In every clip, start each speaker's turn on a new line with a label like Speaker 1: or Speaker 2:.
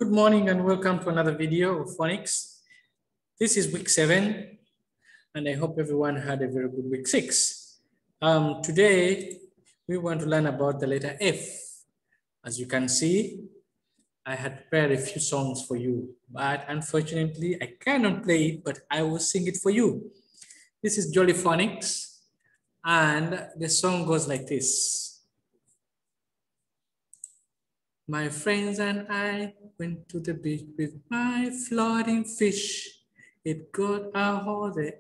Speaker 1: Good morning and welcome to another video of phonics. This is week 7 and I hope everyone had a very good week 6. Today we want to learn about the letter F. As you can see, I had prepared a few songs for you, but unfortunately I cannot play it, but I will sing it for you. This is Jolly Phonics and the song goes like this. My friends and I went to the beach with my floating fish. It got a hole, the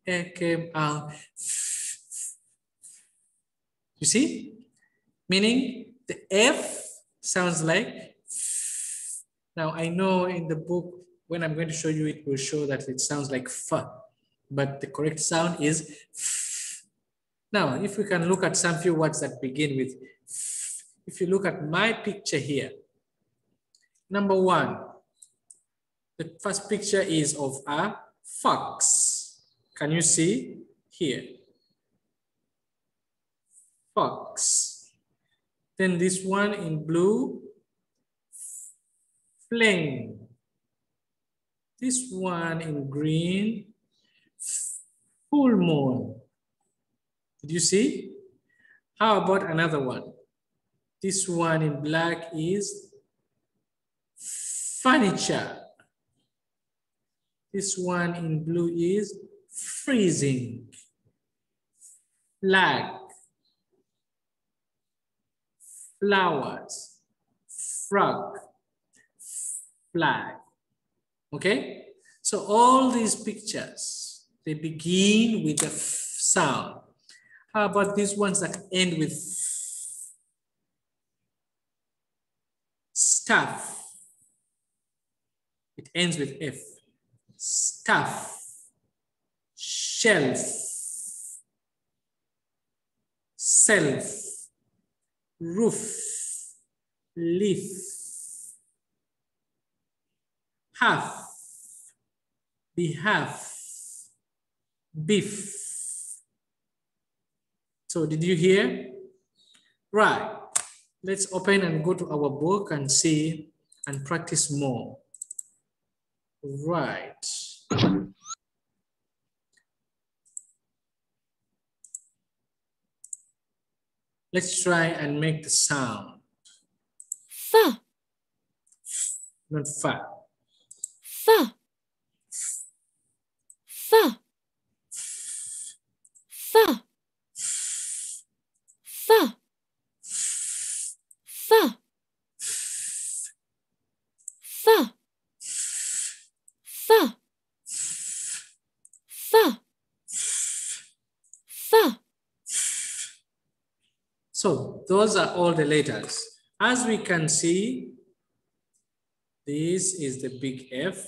Speaker 1: air came out. You see? Meaning the F sounds like. Now I know in the book, when I'm going to show you, it will show that it sounds like F, but the correct sound is F. Now, if we can look at some few words that begin with F. If you look at my picture here, number 1, the first picture is of a fox. Can you see here? Fox. Then this one in blue, flame. This one in green, full moon. Did you see? How about another one? This one in black is furniture. This one in blue is freezing. Flag. Flowers. Frog. Flag. Okay? So all these pictures, they begin with a F sound. How about these ones that end with stuff? It ends with F. Stuff. Shelf. Self. Roof. Leaf. Half. Behalf. Beef. So did you hear? Right. Let's open and go to our book and see and practice more. Right. Let's try and make the sound.
Speaker 2: Fa.
Speaker 1: Not fa.
Speaker 2: Fa. Fa. Fa. Fa. Fa. Fa. Fa. Fa. Fa.
Speaker 1: So those are all the letters. As we can see, this is the big F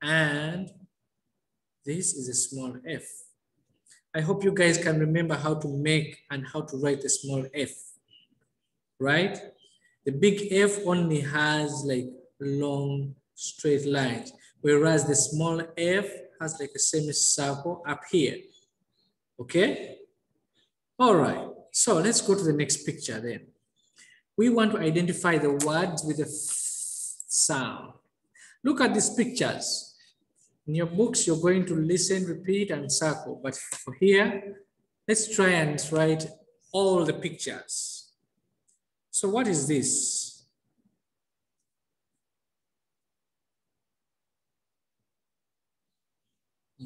Speaker 1: and this is a small f. I hope you guys can remember how to make and how to write the small f, right? The big F only has like long straight lines, whereas the small f has like a semicircle up here, okay? All right, so let's go to the next picture then. We want to identify the words with the F sound. Look at these pictures. In your books, you're going to listen, repeat, and circle. But for here, let's try and write all the pictures. So what is this?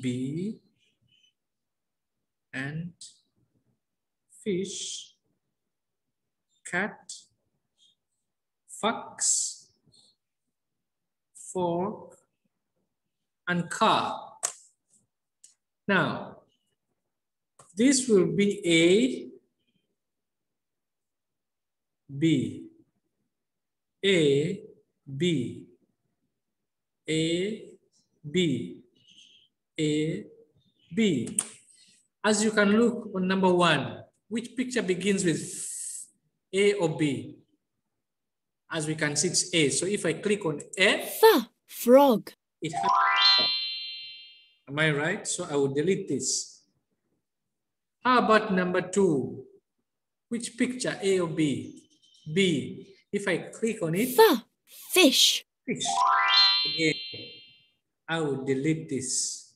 Speaker 1: Bee and fish, cat, fox, fork, and car. Now, this will be A, B, A, B, A, B, A, B. As you can look on number 1, which picture begins with A or B? As we can see, it's A. So if I click on A,
Speaker 2: Fa. Frog.
Speaker 1: it has. Am I right? So I will delete this. How about number 2? Which picture, A or B? B. If I click on it,
Speaker 2: fish.
Speaker 1: fish. Again, I will delete this.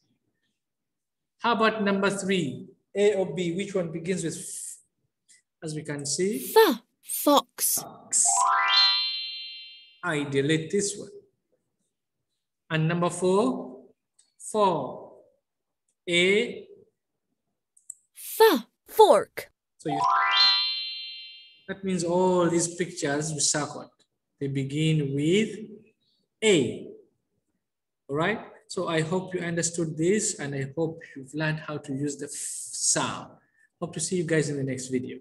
Speaker 1: How about number 3? A or B? Which one begins with F? As we can see,
Speaker 2: Fox.
Speaker 1: I delete this one. And number 4, A.
Speaker 2: Fork.
Speaker 1: So that means all these pictures we circled, they begin with A. All right. So I hope you understood this, and I hope you've learned how to use the F sound. Hope to see you guys in the next video.